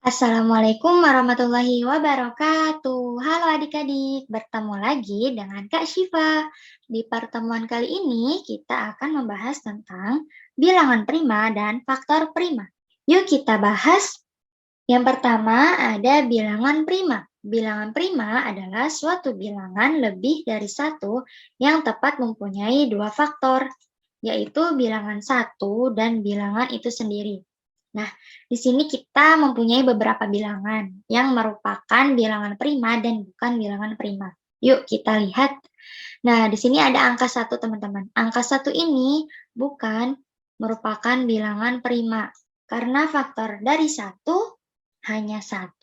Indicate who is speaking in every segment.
Speaker 1: Assalamualaikum warahmatullahi wabarakatuh. Halo adik-adik, bertemu lagi dengan Kak Syifa. Di pertemuan kali ini kita akan membahas tentang bilangan prima dan faktor prima. Yuk kita bahas. Yang pertama ada bilangan prima. Bilangan prima adalah suatu bilangan lebih dari satu yang tepat mempunyai dua faktor, yaitu bilangan satu dan bilangan itu sendiri. Nah, di sini kita mempunyai beberapa bilangan yang merupakan bilangan prima dan bukan bilangan prima. Yuk kita lihat. Nah, di sini ada angka 1 teman-teman. Angka 1 ini bukan merupakan bilangan prima karena faktor dari 1 hanya 1.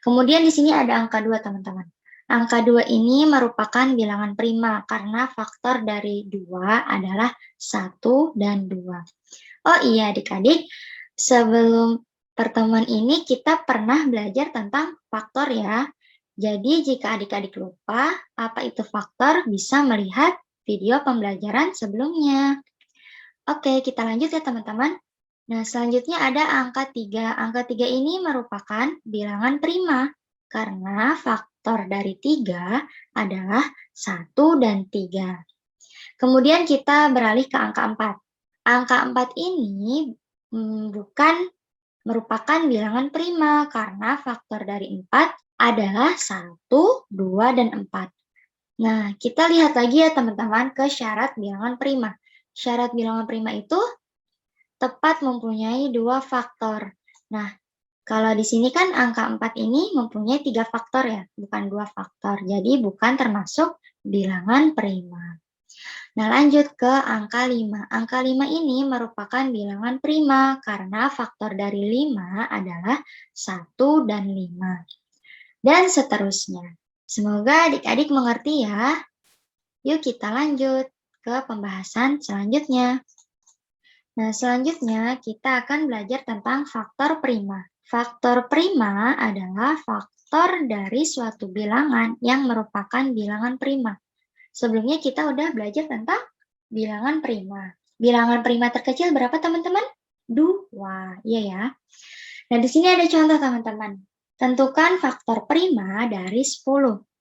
Speaker 1: Kemudian di sini ada angka 2 teman-teman. Angka 2 ini merupakan bilangan prima karena faktor dari 2 adalah 1 dan 2. Oh iya adik-adik, sebelum pertemuan ini kita pernah belajar tentang faktor ya. Jadi jika adik-adik lupa apa itu faktor, bisa melihat video pembelajaran sebelumnya. Oke, kita lanjut ya teman-teman. Nah, selanjutnya ada angka 3. Angka 3 ini merupakan bilangan prima karena faktor dari 3 adalah 1 dan 3. Kemudian kita beralih ke angka 4. Angka 4 ini bukan merupakan bilangan prima karena faktor dari 4 adalah 1, 2, dan 4. Nah, kita lihat lagi ya teman-teman ke syarat bilangan prima. Syarat bilangan prima itu tepat mempunyai dua faktor. Nah, kalau di sini kan angka 4 ini mempunyai 3 faktor ya, bukan 2 faktor. Jadi bukan termasuk bilangan prima. Nah, lanjut ke angka 5. Angka 5 ini merupakan bilangan prima karena faktor dari 5 adalah 1 dan 5. Dan seterusnya. Semoga adik-adik mengerti ya. Yuk kita lanjut ke pembahasan selanjutnya. Nah, selanjutnya kita akan belajar tentang faktor prima. Faktor prima adalah faktor dari suatu bilangan yang merupakan bilangan prima. Sebelumnya kita udah belajar tentang bilangan prima. Bilangan prima terkecil berapa teman-teman? 2, iya ya. Nah, di sini ada contoh teman-teman. Tentukan faktor prima dari 10.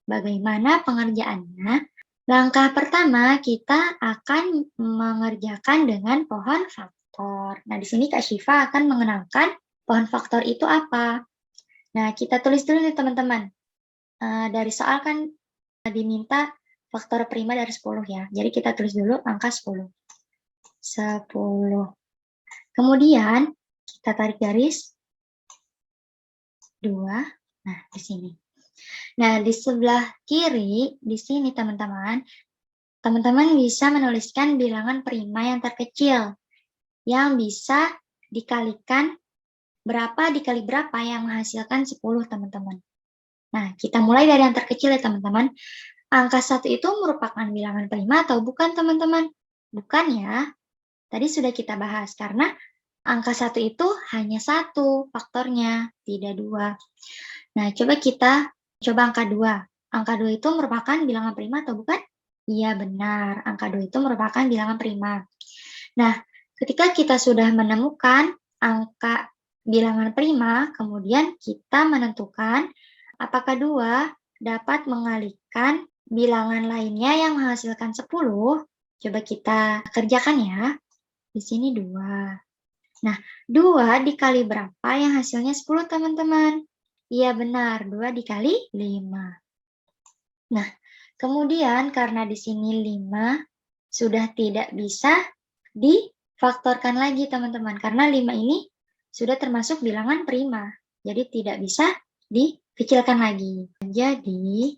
Speaker 1: Bagaimana pengerjaannya? Langkah pertama kita akan mengerjakan dengan pohon faktor. Nah, di sini Kak Syifa akan mengenalkan pohon faktor itu apa. Nah, kita tulis dulu nih teman-teman. Dari soal kan diminta faktor prima dari 10 ya. Jadi kita tulis dulu angka 10. 10. Kemudian kita tarik garis 2. Nah, di sini. Nah, di sebelah kiri, di sini teman-teman bisa menuliskan bilangan prima yang terkecil yang bisa dikalikan berapa dikali berapa yang menghasilkan 10 teman-teman. Nah, kita mulai dari yang terkecil ya teman-teman. Angka 1 itu merupakan bilangan prima atau bukan teman-teman? Bukan ya. Tadi sudah kita bahas karena angka 1 itu hanya 1 faktornya, tidak 2. Nah, coba angka 2. Angka 2 itu merupakan bilangan prima atau bukan? Iya, benar. Angka 2 itu merupakan bilangan prima. Nah, ketika kita sudah menemukan angka bilangan prima, kemudian kita menentukan apakah 2 dapat mengalihkan bilangan lainnya yang menghasilkan 10. Coba kita kerjakan ya. Di sini 2. Nah, 2 dikali berapa yang hasilnya 10 teman-teman? Iya benar, 2 dikali 5. Nah, kemudian karena di sini 5 sudah tidak bisa difaktorkan lagi teman-teman. Karena 5 ini sudah termasuk bilangan prima. Jadi tidak bisa dikecilkan lagi. Jadi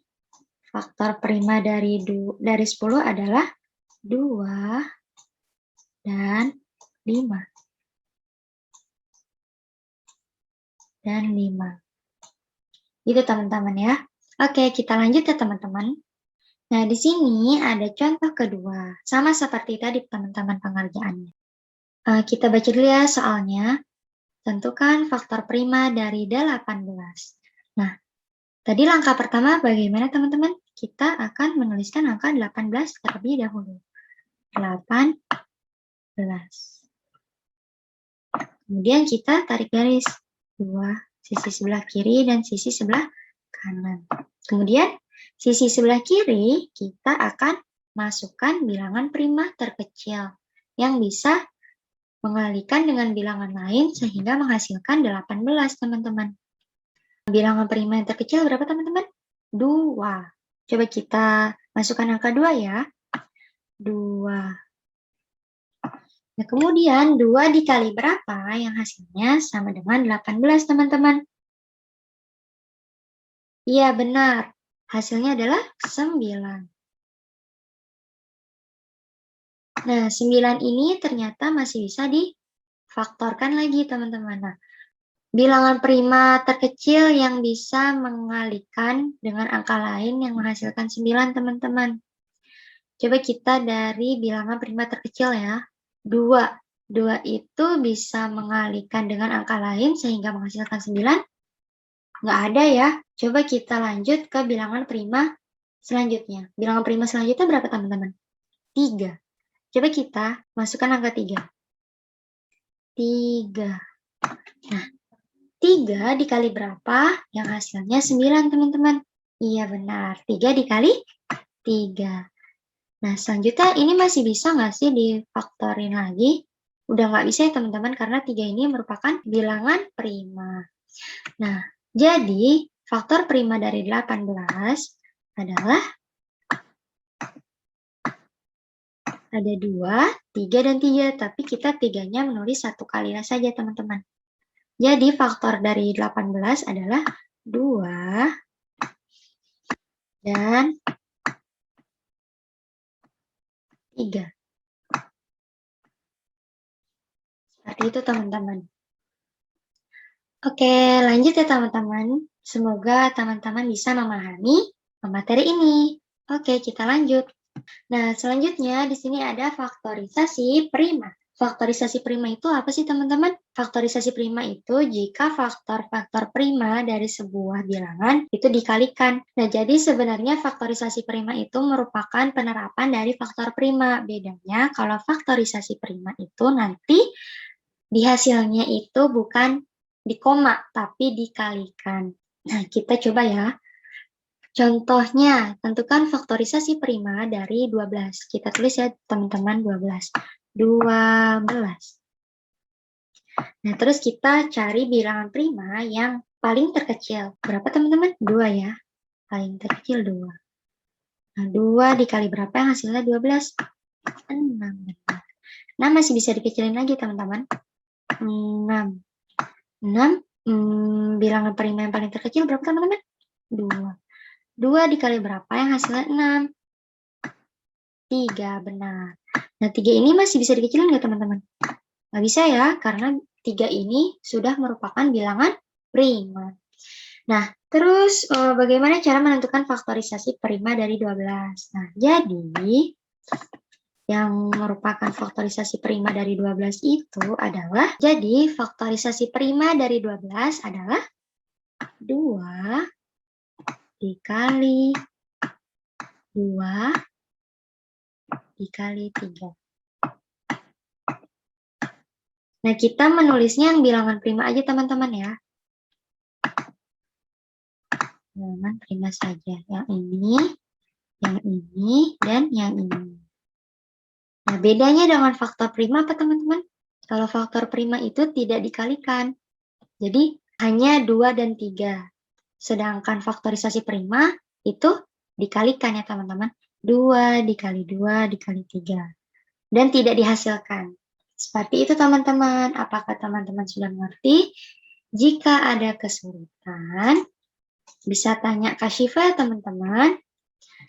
Speaker 1: faktor prima dari 10 adalah 2 dan 5. Dan 5. Gitu teman-teman ya. Oke, kita lanjut ya teman-teman. Nah, di sini ada contoh kedua. Sama seperti tadi teman-teman pengerjaannya. Kita baca dulu ya soalnya. Tentukan faktor prima dari 18. Nah, tadi langkah pertama bagaimana teman-teman? Kita akan menuliskan angka 18 terlebih dahulu. 18. Kemudian kita tarik garis 2 sisi sebelah kiri dan sisi sebelah kanan. Kemudian, sisi sebelah kiri kita akan masukkan bilangan prima terkecil yang bisa mengalikan dengan bilangan lain sehingga menghasilkan 18, teman-teman. Bilangan prima yang terkecil berapa, teman-teman? 2. Coba kita masukkan angka 2 ya. 2. Nah, kemudian 2 dikali berapa yang hasilnya sama dengan 18, teman-teman? Iya, benar. Hasilnya adalah 9. Nah, 9 ini ternyata masih bisa difaktorkan lagi, teman-teman. Nah, bilangan prima terkecil yang bisa mengalikan dengan angka lain yang menghasilkan 9, teman-teman. Coba kita dari bilangan prima terkecil ya. 2. 2 itu bisa mengalikan dengan angka lain sehingga menghasilkan 9? Nggak ada ya. Coba kita lanjut ke bilangan prima selanjutnya. Bilangan prima selanjutnya berapa, teman-teman? 3. Coba kita masukkan angka 3. 3. Nah, 3 dikali berapa? Yang hasilnya 9, teman-teman. Iya, benar. 3 dikali 3. Nah, selanjutnya ini masih bisa nggak sih difaktorin lagi? Udah nggak bisa ya, teman-teman, karena 3 ini merupakan bilangan prima. Nah, jadi faktor prima dari 18 adalah ada 2, 3, dan 3, tapi kita 3-nya menulis satu kali saja, teman-teman. Jadi faktor dari 18 adalah 2 dan 3. Seperti itu, teman-teman. Oke, lanjut ya, teman-teman. Semoga teman-teman bisa memahami materi ini. Oke, kita lanjut. Nah, selanjutnya di sini ada faktorisasi prima. Faktorisasi prima itu apa sih, teman-teman? Faktorisasi prima itu jika faktor-faktor prima dari sebuah bilangan itu dikalikan. Nah, jadi sebenarnya faktorisasi prima itu merupakan penerapan dari faktor prima. Bedanya kalau faktorisasi prima itu nanti di hasilnya itu bukan di koma, tapi dikalikan. Nah, kita coba ya. Contohnya, tentukan faktorisasi prima dari 12. Kita tulis ya, teman-teman, 12. 12. Nah, terus kita cari bilangan prima yang paling terkecil. Berapa, teman-teman? 2 ya. Paling terkecil 2. Nah, 2 dikali berapa yang hasilnya 12? 6. Nah, masih bisa dikecilin lagi, teman-teman. 6. 6. Bilangan prima yang paling terkecil berapa, teman-teman? 2. 2 dikali berapa yang hasilnya 6? 3, benar. Nah, 3 ini masih bisa dikecilin nggak, teman-teman? Nggak bisa ya, karena 3 ini sudah merupakan bilangan prima. Nah, terus bagaimana cara menentukan faktorisasi prima dari 12? Nah, jadi yang merupakan faktorisasi prima dari 12 itu adalah, jadi faktorisasi prima dari 12 adalah 2 dikali 2 dikali 3. Nah, kita menulisnya yang bilangan prima aja, teman-teman ya. Bilangan prima saja. Yang ini, dan yang ini. Nah, bedanya dengan faktor prima apa, teman-teman? Kalau faktor prima itu tidak dikalikan. Jadi, hanya 2 dan 3. Sedangkan faktorisasi prima itu dikalikan ya, teman-teman. 2 dikali 2 dikali 3. Dan tidak dihasilkan. Seperti itu, teman-teman. Apakah teman-teman sudah mengerti? Jika ada kesulitan, bisa tanya Kak Syifa, teman-teman.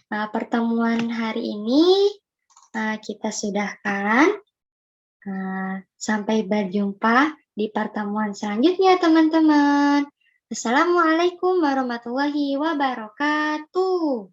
Speaker 1: Pertemuan hari ini kita sudahkan. Sampai berjumpa di pertemuan selanjutnya, teman-teman. Assalamualaikum warahmatullahi wabarakatuh.